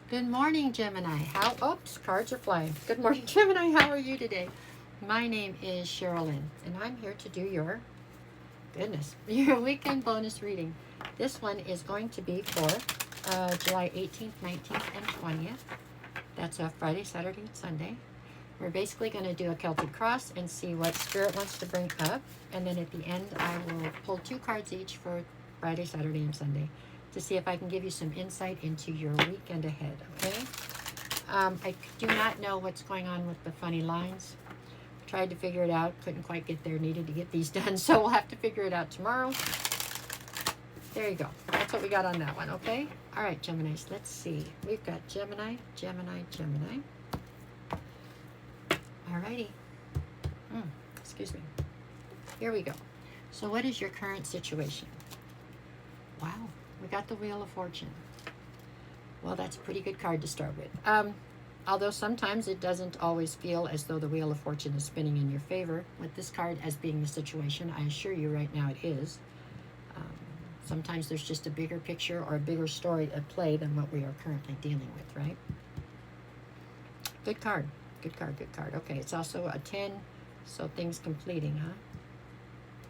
Good morning, Gemini. Oops, cards are flying. Good morning, Gemini. How are you today? My name is Sherilyn, and I'm here to do your weekend bonus reading. This one is going to be for July 18th, 19th, and 20th. That's a Friday, Saturday, and Sunday. We're basically going to do a Celtic cross and see what Spirit wants to bring up. And then at the end, I will pull 2 cards each for Friday, Saturday, and Sunday to see if I can give you some insight into your weekend ahead, okay? I do not know what's going on with the funny lines. Tried to figure it out, couldn't quite get there, needed to get these done, so we'll have to figure it out tomorrow. There you go. That's what we got on that one, okay? All right, Geminis, let's see. We've got Gemini, Gemini, Gemini. Alrighty. Excuse me. Here we go. So what is your current situation? Wow, we got the Wheel of Fortune. Well, that's a pretty good card to start with. Although sometimes it doesn't always feel as though the Wheel of Fortune is spinning in your favor. With this card as being the situation, I assure you right now it is. Sometimes there's just a bigger picture or a bigger story at play than what we are currently dealing with, right? Good card. Good card, good card. Okay, it's also a 10, so things completing, huh?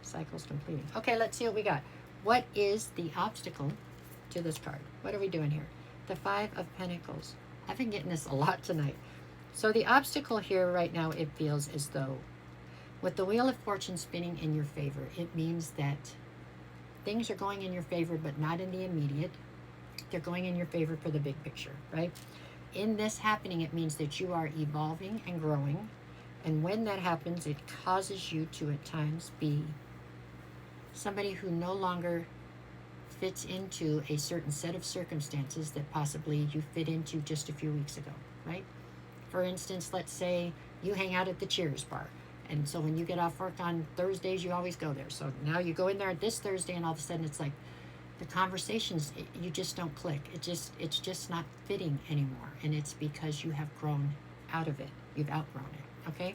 Cycles completing. Okay, let's see what we got. What is the obstacle to this card? What are we doing here? The 5 of Pentacles. I've been getting this a lot tonight. So the obstacle here right now, it feels as though with the Wheel of Fortune spinning in your favor, it means that things are going in your favor, but not in the immediate. They're going in your favor for the big picture, right? In this happening, it means that you are evolving and growing. And when that happens, it causes you to at times be somebody who no longer fits into a certain set of circumstances that possibly you fit into just a few weeks ago, right? For instance, let's say you hang out at the Cheers bar. And so when you get off work on Thursdays, you always go there. So now you go in there this Thursday and all of a sudden it's like the conversations, you just don't click. It's just not fitting anymore. And it's because you have grown out of it. You've outgrown it, okay?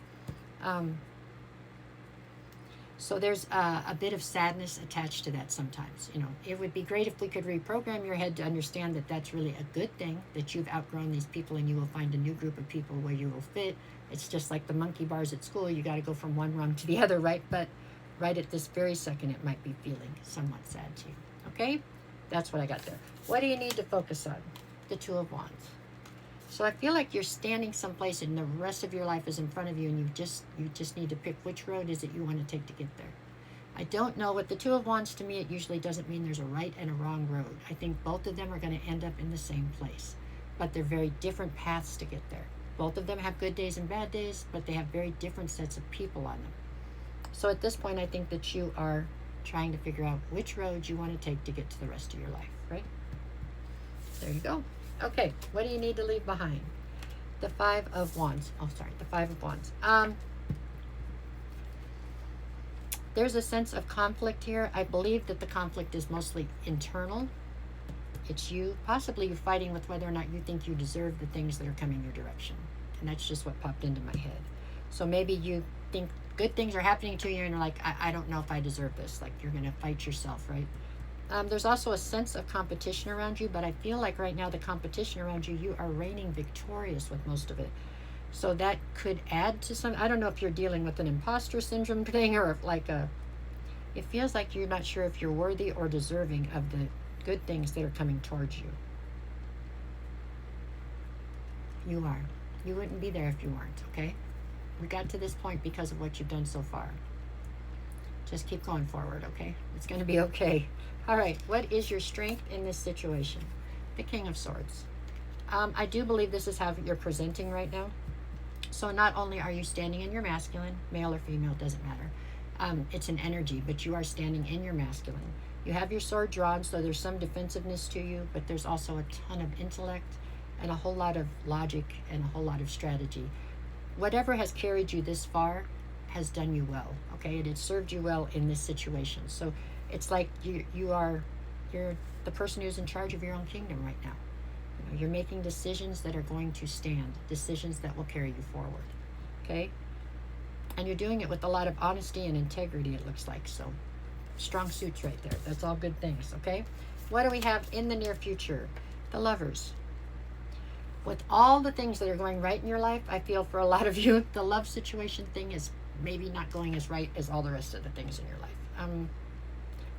So there's a bit of sadness attached to that sometimes. You know, it would be great if we could reprogram your head to understand that that's really a good thing, that you've outgrown these people and you will find a new group of people where you will fit. It's just like the monkey bars at school. You got to go from one rung to the other, right? But right at this very second, it might be feeling somewhat sad to you. Okay? That's what I got there. What do you need to focus on? The 2 of Wands. So I feel like you're standing someplace and the rest of your life is in front of you and you just need to pick which road is it you want to take to get there. I don't know. With the 2 of Wands, to me, it usually doesn't mean there's a right and a wrong road. I think both of them are going to end up in the same place, but they're very different paths to get there. Both of them have good days and bad days, but they have very different sets of people on them. So at this point, I think that you are trying to figure out which road you want to take to get to the rest of your life, right? There you go. Okay, what do you need to leave behind? The 5 of Wands. Oh, sorry, the 5 of Wands. There's a sense of conflict here. I believe that the conflict is mostly internal. It's you, possibly you're fighting with whether or not you think you deserve the things that are coming your direction. And that's just what popped into my head. So maybe you think good things are happening to you and you're like, I don't know if I deserve this. Like you're going to fight yourself, right? There's also a sense of competition around you, but I feel like right now the competition around you, you are reigning victorious with most of it. So that could add to some, I don't know if you're dealing with an imposter syndrome thing or if like it feels like you're not sure if you're worthy or deserving of the good things that are coming towards you. You are. You wouldn't be there if you weren't, okay? We got to this point because of what you've done so far. Just keep going forward, okay? It's going to be okay. All right, what is your strength in this situation? The King of Swords. I do believe this is how you're presenting right now. So not only are you standing in your masculine, male or female, doesn't matter. It's an energy, but you are standing in your masculine. You have your sword drawn, so there's some defensiveness to you, but there's also a ton of intellect and a whole lot of logic and a whole lot of strategy. Whatever has carried you this far has done you well, okay? It has served you well in this situation. So it's like you're the person who's in charge of your own kingdom right now. You know, you're making decisions that are going to stand, decisions that will carry you forward, okay? And you're doing it with a lot of honesty and integrity, it looks like. So strong suits right there. That's all good things, okay? What do we have in the near future? The Lovers. With all the things that are going right in your life, I feel for a lot of you, the love situation thing is maybe not going as right as all the rest of the things in your life.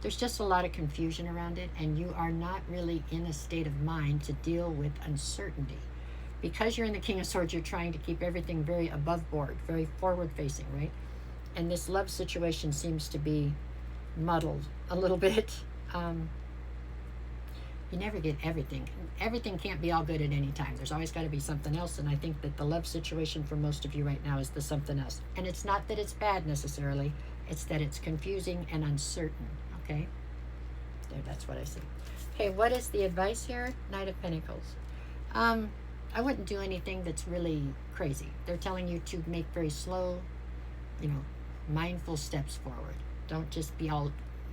There's just a lot of confusion around it, and you are not really in a state of mind to deal with uncertainty. Because you're in the King of Swords, you're trying to keep everything very above board, very forward facing, right? And this love situation seems to be muddled a little bit. You never get everything. Everything can't be all good at any time. There's always got to be something else, and I think that the love situation for most of you right now is the something else. And it's not that it's bad necessarily, it's that it's confusing and uncertain, okay? There, that's what I see. Okay, what is the advice here? Knight of Pentacles. I wouldn't do anything that's really crazy. They're telling you to make very slow, mindful steps forward. Don't just be all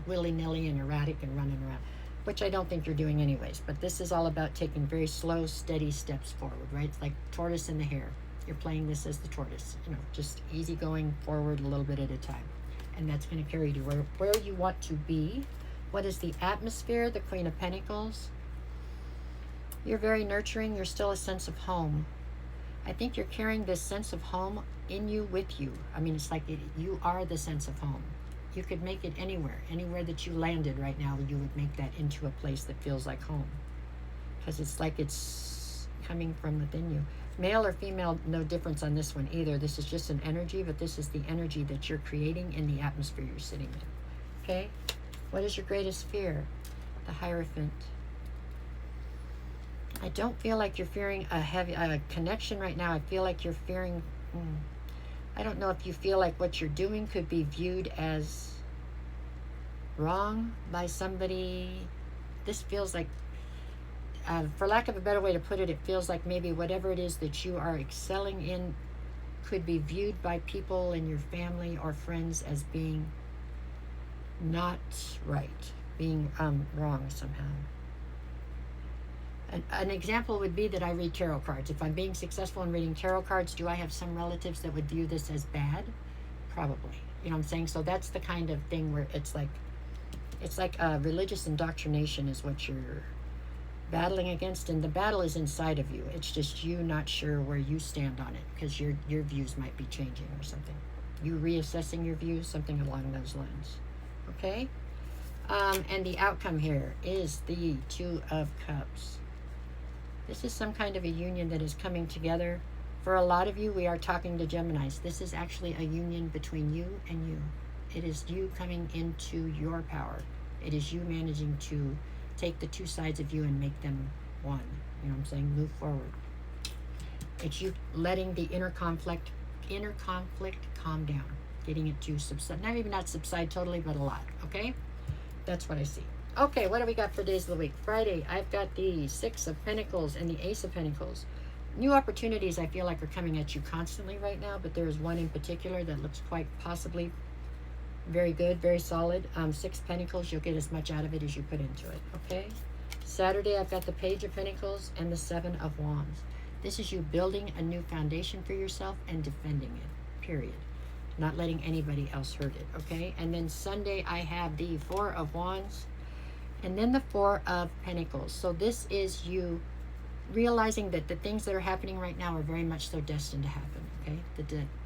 willy-nilly and erratic and running around, which I don't think you're doing anyways. But this is all about taking very slow, steady steps forward, right? It's like tortoise and the hare. You're playing this as the tortoise, just easy going forward a little bit at a time. And that's going to carry you to where you want to be. What is the atmosphere? The Queen of Pentacles. You're very nurturing. You're still a sense of home. I think you're carrying this sense of home in you, with you. I mean, it's like you are the sense of home. You could make it anywhere that you landed right now, you would make that into a place that feels like home. Because it's like it's coming from within you. Male or female, no difference on this one either. This is just an energy, but this is the energy that you're creating in the atmosphere you're sitting in. Okay? What is your greatest fear? The Hierophant. I don't feel like you're fearing a connection right now. I feel like you're fearing... I don't know if you feel like what you're doing could be viewed as wrong by somebody. This feels like, for lack of a better way to put it, it feels like maybe whatever it is that you are excelling in could be viewed by people in your family or friends as being not right, being wrong somehow. An example would be that I read tarot cards. If I'm being successful in reading tarot cards, do I have some relatives that would view this as bad? Probably. You know what I'm saying? So that's the kind of thing where it's like religious indoctrination is what you're battling against, and the battle is inside of you. It's just you not sure where you stand on it, because your views might be changing or something. You reassessing your views, something along those lines. Okay? And the outcome here is the Two of Cups. This is some kind of a union that is coming together. For a lot of you, we are talking to Geminis. This is actually a union between you and you. It is you coming into your power. It is you managing to take the two sides of you and make them one. You know what I'm saying? Move forward. It's you letting the inner conflict calm down. Getting it to subside. Not subside totally, but a lot. Okay? That's what I see. Okay, what do we got for days of the week? Friday, I've got the Six of Pentacles and the Ace of Pentacles. New opportunities I feel like are coming at you constantly right now, but there is one in particular that looks quite possibly very good, very solid. Six Pentacles, you'll get as much out of it as you put into it, okay? Saturday, I've got the Page of Pentacles and the Seven of Wands. This is you building a new foundation for yourself and defending it, period. Not letting anybody else hurt it, okay? And then Sunday, I have the Four of Wands and then the Four of Pentacles. So this is you realizing that the things that are happening right now are very much so destined to happen, okay?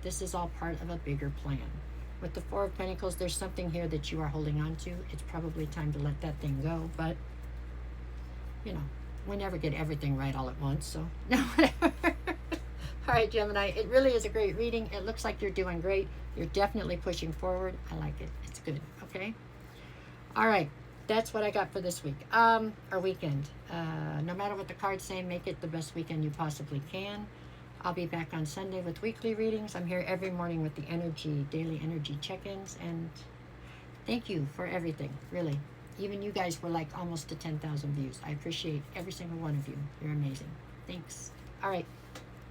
This is all part of a bigger plan. With the Four of Pentacles, there's something here that you are holding on to. It's probably time to let that thing go, but, we never get everything right all at once, so no, whatever. All right, Gemini, it really is a great reading. It looks like you're doing great. You're definitely pushing forward. I like it. It's good, okay? All right, that's what I got for this week, or weekend. No matter what the cards say, make it the best weekend you possibly can. I'll be back on Sunday with weekly readings. I'm here every morning with the daily energy check-ins, and thank you for everything, really. Even you guys were like almost to 10,000 views. I appreciate every single one of you. You're amazing. Thanks. All right.